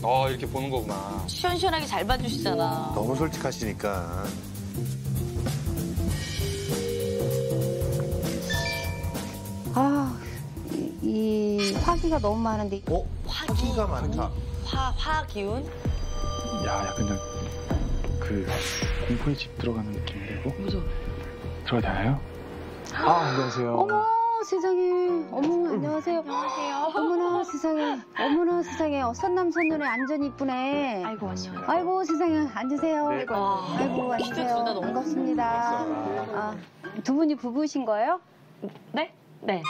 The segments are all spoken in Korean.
이렇게 보는 거구나. 시원시원하게 잘 봐주시잖아. 너무 솔직하시니까. 이 화기가 너무 많은데. 화기가 많다. 화 기운? 야, 약간 그 공포의 집 들어가는 느낌이고. 무서워. 들어가도 되나요? 안녕하세요. 어머 세상에. 어머 안녕하세요. 안녕하세요. 어머나 세상에. 어머나 세상에. 선남 선녀네 안전 이쁘네. 아이고 안녕. 아이고 세상에 앉으세요. 네. 아이고 앉으세요. 너무 반갑습니다. 두 분이 부부신 거예요? 네? 네.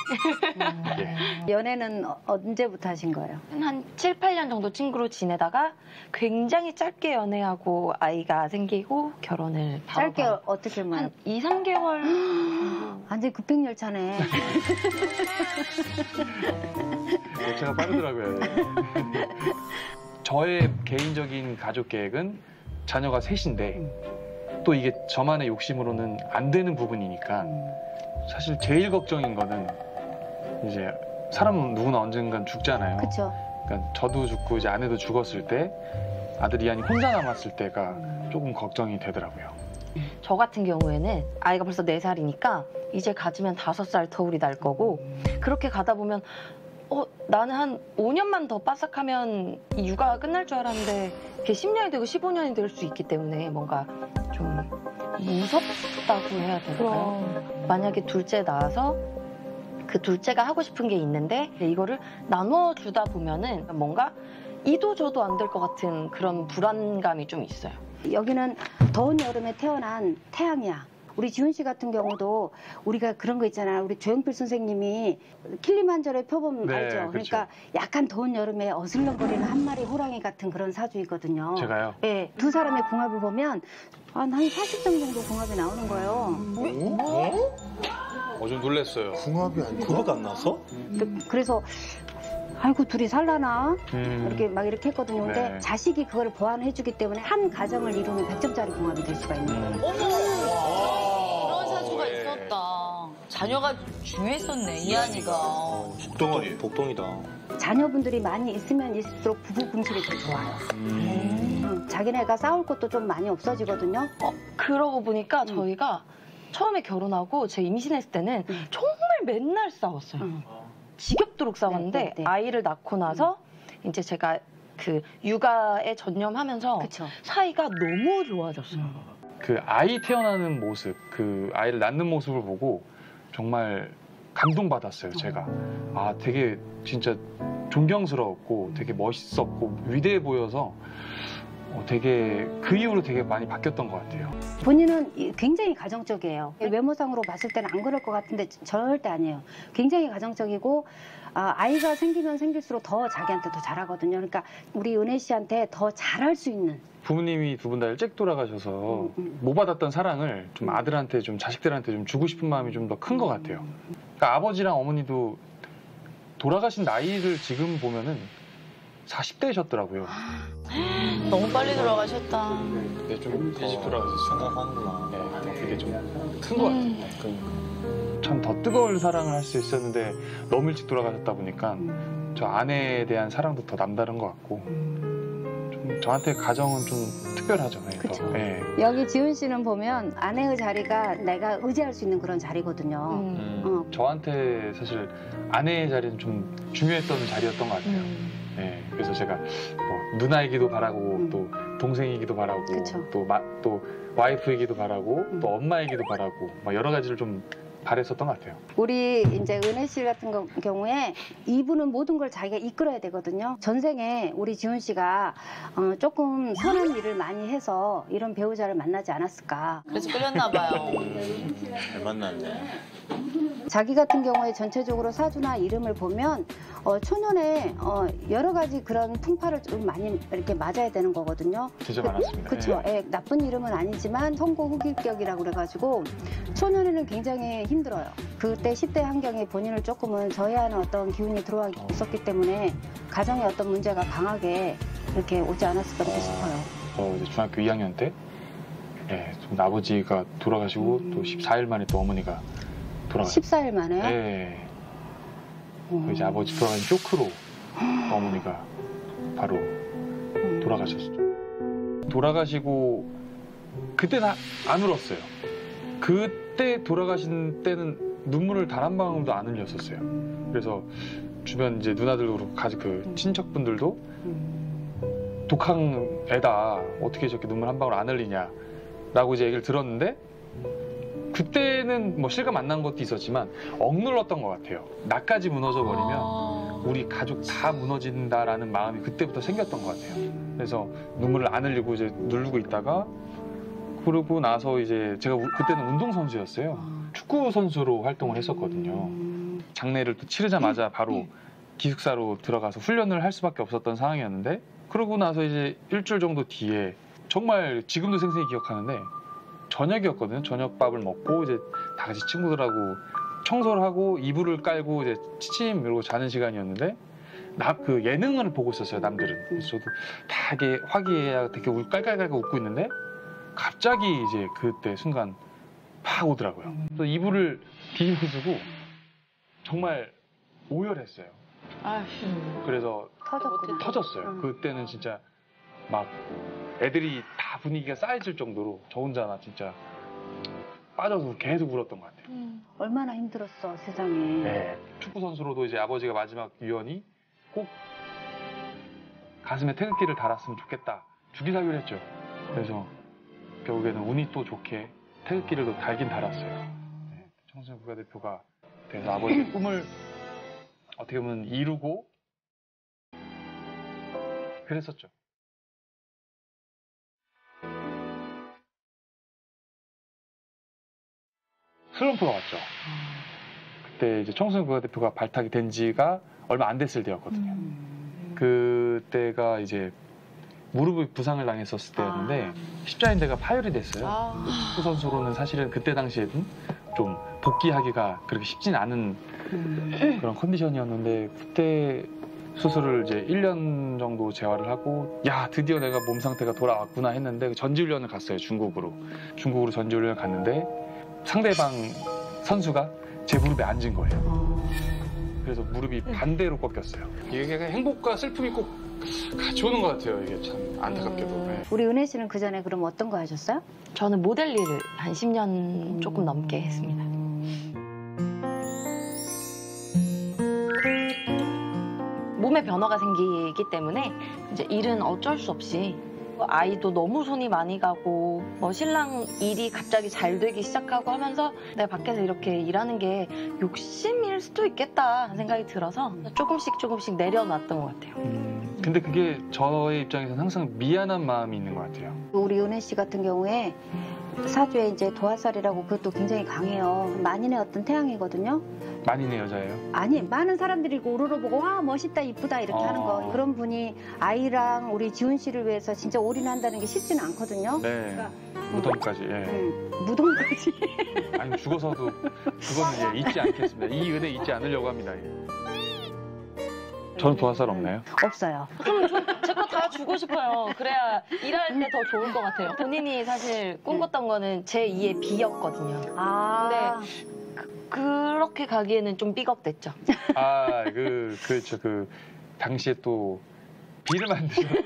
연애는 언제부터 하신 거예요? 한 7, 8년 정도 친구로 지내다가 굉장히 짧게 연애하고 아이가 생기고 결혼을 짧게 어떻게 한 2, 3개월 완전 급행열차네. 열차가 빠르더라고요. 저의 개인적인 가족 계획은 자녀가 셋인데 또 이게 저만의 욕심으로는 안 되는 부분이니까 사실 제일 걱정인 거는 이제 사람은 누구나 언젠간 죽잖아요. 그렇죠. 그러니까 저도 죽고 이제 아내도 죽었을 때 아들 이한이 혼자 남았을 때가 조금 걱정이 되더라고요. 저 같은 경우에는 아이가 벌써 4살이니까 이제 가지면 5살 터울이 날 거고 그렇게 가다 보면 나는 한 5년만 더 빠삭하면 이 육아가 끝날 줄 알았는데 그게 10년이 되고 15년이 될 수 있기 때문에 뭔가 좀 무섭다고 해야 될까요? 만약에 둘째 낳아서 그 둘째가 하고 싶은 게 있는데 이거를 나눠주다 보면은 뭔가 이도 저도 안 될 것 같은 그런 불안감이 좀 있어요. 여기는 더운 여름에 태어난 태양이야. 우리 지훈 씨 같은 경우도 우리가 그런 거 있잖아. 우리 조영필 선생님이 킬리만자로의 표범 네, 알죠? 그렇죠. 그러니까 약간 더운 여름에 어슬렁거리는 한 마리 호랑이 같은 그런 사주이거든요. 제가요? 네. 두 사람의 궁합을 보면 한 40점 정도 궁합이 나오는 거예요. 좀 놀랐어요. 궁합이 아니고. 그거밖에 안 나왔어? 그래서 아이고 둘이 살라나 이렇게 막 이렇게 했거든요. 근데 네. 자식이 그걸 보완해주기 때문에 한 가정을 이루면 100점짜리 궁합이 될 수가 있는 거예요. 그런 사주가 있었다. 자녀가 중요했었네, 이한이가. 복동이다. 자녀분들이 많이 있으면 있을수록 부부 궁합이 더 좋아요. 자기네가 싸울 것도 좀 많이 없어지거든요. 그러고 보니까 저희가 처음에 결혼하고 제 임신했을 때는 정말 맨날 싸웠어요. 지겹도록 싸웠는데 네. 아이를 낳고 나서 이제 제가 그 육아에 전념하면서 그쵸. 사이가 너무 좋아졌어요. 그 아이 태어나는 모습, 그 아이를 낳는 모습을 보고 정말 감동받았어요, 제가. 되게 진짜 존경스러웠고 되게 멋있었고 위대해 보여서 되게 그 이후로 되게 많이 바뀌었던 것 같아요. 본인은 굉장히 가정적이에요. 외모상으로 봤을 때는 안 그럴 것 같은데 절대 아니에요. 굉장히 가정적이고 아이가 생기면 생길수록 더 자기한테 더 잘하거든요. 그러니까 우리 은혜 씨한테 더 잘할 수 있는. 부모님이 두 분 다 일찍 돌아가셔서 못 받았던 사랑을 좀 아들한테 좀 자식들한테 좀 주고 싶은 마음이 좀 더 큰 것 같아요. 그러니까 아버지랑 어머니도 돌아가신 나이를 지금 보면은 40대셨더라고요. 너무 빨리 돌아가셨다. 네, 좀 일찍 돌아가셨어요. 생각하는구나. 네, 그게 좀 큰 것 같아요. 참 더 뜨거운 사랑을 할 수 있었는데 너무 일찍 돌아가셨다 보니까 저 아내에 대한 사랑도 더 남다른 것 같고 좀 저한테 가정은 좀 특별하죠. 네, 그쵸. 네. 여기 지훈 씨는 보면 아내의 자리가 내가 의지할 수 있는 그런 자리거든요. 저한테 사실 아내의 자리는 좀 중요했던 자리였던 것 같아요. 네, 그래서 제가 뭐 누나이기도 바라고 또 동생이기도 바라고 그쵸. 또 와이프이기도 바라고 또 엄마이기도 바라고 막 여러 가지를 좀 바랬었던 것 같아요. 우리 이제 은혜 씨 같은 경우에 이분은 모든 걸 자기가 이끌어야 되거든요. 전생에 우리 지훈 씨가 조금 선한 일을 많이 해서 이런 배우자를 만나지 않았을까. 그래서 끌렸나 봐요. 잘 만났네. 자기 같은 경우에 전체적으로 사주나 이름을 보면 초년에 여러 가지 그런 풍파를 좀 많이 이렇게 맞아야 되는 거거든요. 진짜 많았습니다. 그렇죠. 예, 나쁜 이름은 아니지만 성공 후기격이라고 그래가지고 초년에는 굉장히 힘들어요. 그때 10대 환경에 본인을 조금은 저해하는 어떤 기운이 들어와 있었기 때문에 가정의 어떤 문제가 강하게 이렇게 오지 않았을까 이렇게 싶어요. 저 이제 중학교 2학년 때 아버지가 돌아가시고 또 14일 만에 또 어머니가 돌아가셨어요. 14일 만에요? 네. 이제 아버지 돌아가신 쇼크로 어머니가 바로 돌아가셨죠. 돌아가시고 그때는 안 울었어요. 그때 돌아가신 때는 눈물을 단 한 방울도 안 흘렸었어요. 그래서 주변 이제 누나들도 그렇고 그 친척분들도 독한 애다, 어떻게 저렇게 눈물 한 방울 안 흘리냐라고 이제 얘기를 들었는데, 그때는 뭐 실감 안 난 것도 있었지만 억눌렀던 것 같아요. 나까지 무너져 버리면 우리 가족 다 무너진다라는 마음이 그때부터 생겼던 것 같아요. 그래서 눈물을 안 흘리고 이제 누르고 있다가, 그러고 나서 이제 제가 그때는 운동선수였어요. 축구 선수로 활동을 했었거든요. 장례를 또 치르자마자 바로 기숙사로 들어가서 훈련을 할 수밖에 없었던 상황이었는데, 그러고 나서 이제 일주일 정도 뒤에 정말 지금도 생생히 기억하는데, 저녁이었거든요. 저녁밥을 먹고 이제 다 같이 친구들하고 청소를 하고 이불을 깔고 이제 치침 이러고 자는 시간이었는데, 그 예능을 보고 있었어요, 남들은. 그래서 저도 다 이게 화기애애하게 되게 깔깔깔깔 웃고 있는데, 갑자기 이제 그때 순간 팍 오더라고요. 그래서 이불을 뒤집어 쓰고 정말 오열했어요. 그래서 터졌어요. 그때는 진짜 막 애들이 다 분위기가 쌓여질 정도로 저 혼자나 진짜 빠져서 계속 울었던 것 같아요. 얼마나 힘들었어, 세상에. 네. 축구 선수로도 이제 아버지가 마지막 유언이 꼭 가슴에 태극기를 달았으면 좋겠다, 주기사기를 했죠. 그래서 결국에는 운이 또 좋게 태극기를 또 달긴 달았어요. 네. 청소년 국가대표가 돼서 아버지의 꿈을 어떻게 보면 이루고 그랬었죠. 슬럼프가 왔죠. 그때 이제 청소년 국가대표가 발탁이 된 지가 얼마 안 됐을 때였거든요. 그때가 이제 무릎 부상을 당했었을 때였는데 십자인대가 파열이 됐어요. 축구 선수로는 사실은 그때 당시에는 좀 복귀하기가 그렇게 쉽진 않은 그런 컨디션이었는데, 그때 수술을 이제 1년 정도 재활을 하고, 야, 드디어 내가 몸 상태가 돌아왔구나 했는데 전지훈련을 갔어요. 중국으로 전지훈련을 갔는데 상대방 선수가 제 무릎에 앉은 거예요. 그래서 무릎이 반대로 꺾였어요. 이게 행복과 슬픔이 꼭 같이 오는 것 같아요. 이게 참 안타깝게도. 네. 우리 은혜 씨는 그 전에 그럼 어떤 거 하셨어요? 저는 모델 일을 한 10년 조금 넘게 했습니다. 몸에 변화가 생기기 때문에 이제 일은 어쩔 수 없이, 아이도 너무 손이 많이 가고 뭐 신랑 일이 갑자기 잘 되기 시작하고 하면서 내가 밖에서 이렇게 일하는 게 욕심일 수도 있겠다 하는 생각이 들어서 조금씩 내려놨던 것 같아요. 근데 그게 저의 입장에서는 항상 미안한 마음이 있는 것 같아요. 우리 은혜 씨 같은 경우에 사주에 이제 도화살이라고 그것도 굉장히 강해요. 만인의 어떤 태양이거든요. 만인의 여자예요? 아니, 많은 사람들이 오로로 보고 와 멋있다 이쁘다 이렇게 하는 거. 그런 분이 아이랑 우리 지훈 씨를 위해서 진짜 올인한다는 게 쉽지는 않거든요. 네. 그러니까 무덤까지. 예. 무덤까지. 아니 죽어서도 그거는 잊지 않겠습니다. 이 은혜 잊지 않으려고 합니다. 저는 도화살 없나요? 없어요. 그럼 제 거 다 주고 싶어요. 그래야 일할 때 더 좋을 것 같아요. 본인이 사실 꿈꿨던 거는 제2의 B였거든요. 근데 그렇게 가기에는 좀 삐걱댔죠. 그렇죠. 그 당시에 또 비를 만드셨던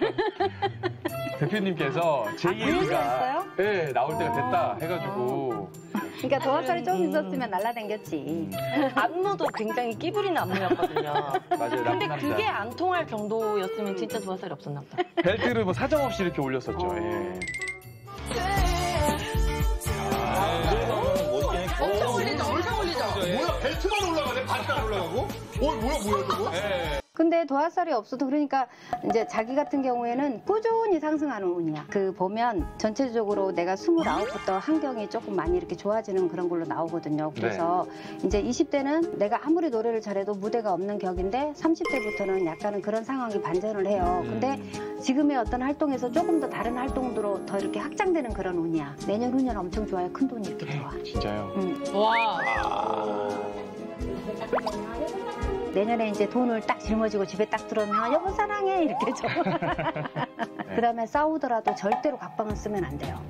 대표님께서 제2가 네, 나올 때가 됐다 해가지고. 그러니까 도화살이 좀 있었으면 날라댕겼지. 안무도 굉장히 끼부리는 안무였거든요. 맞아요. 근데 그게 안 통할 정도였으면 진짜 도화살이 없었나 보다. 벨트를 뭐 사정없이 이렇게 올렸었죠. 예. 뭐야, 벨트만 올라가네? 바지가 안 올라가고? 뭐야 저거? 근데 도화살이 없어도, 그러니까 이제 자기 같은 경우에는 꾸준히 상승하는 운이야. 그 보면 전체적으로 내가 29부터 환경이 조금 많이 이렇게 좋아지는 그런 걸로 나오거든요. 그래서 이제 20대는 내가 아무리 노래를 잘해도 무대가 없는 격인데 30대부터는 약간은 그런 상황이 반전을 해요. 근데 지금의 어떤 활동에서 조금 더 다른 활동으로 더 이렇게 확장되는 그런 운이야. 내년 후년 엄청 좋아요. 큰 돈이 이렇게 들어와. 진짜요? 와. 내년에 이제 돈을 딱 짊어지고 집에 딱 들어오면 여보 사랑해 이렇게 줘. 그다음에 싸우더라도 절대로 각방을 쓰면 안 돼요.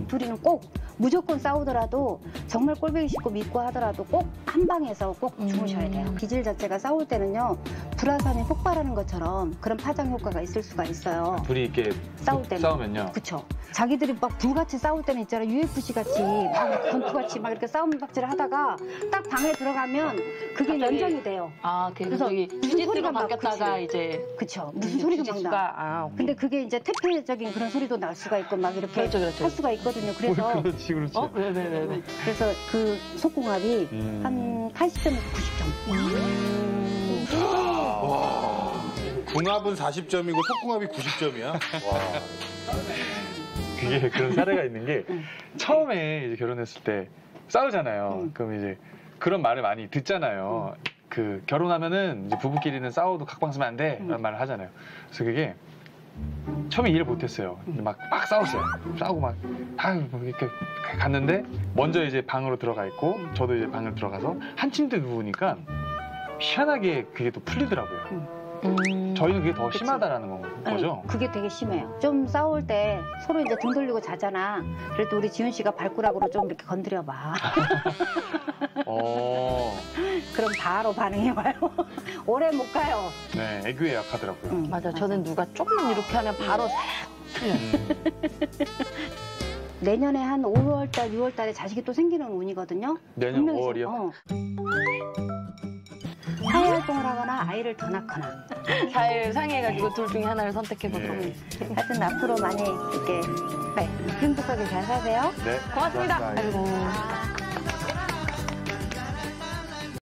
둘이는 꼭 무조건 싸우더라도 정말 꼴보기 싫고 믿고 하더라도 꼭 한 방에서 꼭 주무셔야 돼요. 기질 자체가 싸울 때는요 불화산이 폭발하는 것처럼 그런 파장 효과가 있을 수가 있어요. 둘이 이렇게 싸울 때는. 싸우면요. 그쵸. 자기들이 막 불같이 싸울 때는 있잖아. UFC 같이 막 권투같이 막 이렇게 싸움박질을 하다가 딱 방에 들어가면 그게 갑자기- 연장이 돼요. 아, 그래서 저기 무슨 주짓수로 소리가 막 바뀌었다가 그치. 이제 그쵸. 무슨 소리가 막 나. 주짓수가 근데 그게 이제 태폐적인 그런 소리도 날 수가 있고 막 이렇게 그렇죠, 그렇죠. 할 수가 있거든요. 그래서 그렇지, 그렇지. 왜. 그래서 그 속궁합이 한 80점에서 90점. 와. 궁합은 40점이고 속궁합이 90점이야. 와. 그게 그런 사례가 있는 게 처음에 이제 결혼했을 때 싸우잖아요. 그럼 이제 그런 말을 많이 듣잖아요. 그 결혼하면은 이제 부부끼리는 싸워도 각방 쓰면 안 돼. 이런 말을 하잖아요. 그래서 그게 처음에 이해를 못했어요. 막 싸웠어요. 싸우고 막 이렇게 갔는데 먼저 이제 방으로 들어가 있고 저도 이제 방을 들어가서 한 침대 누우니까 희한하게 그게 또 풀리더라고요. 저희는 그게 더 심하다라는 거죠. 그게 되게 심해요. 좀 싸울 때 서로 이제 등 돌리고 자잖아. 그래도 우리 지훈 씨가 발가락으로 좀 이렇게 건드려봐. 그럼 바로 반응이 와요. 오래 못 가요. 네, 애교에 약하더라고요. 맞아. 저는 누가 조금만 이렇게 하면 바로 내년에 한 5월달, 6월달에 자식이 또 생기는 운이거든요. 내년 분명히 5월이요? 사회 활동을 하거나 아이를 더 낳거나. 잘 상의해가지고 둘 중에 하나를 선택해보도록 네. 하겠습니다. 하여튼 앞으로 많이 이렇게 행복하게 잘 사세요. 네. 고맙습니다. 감사합니다. 아이고.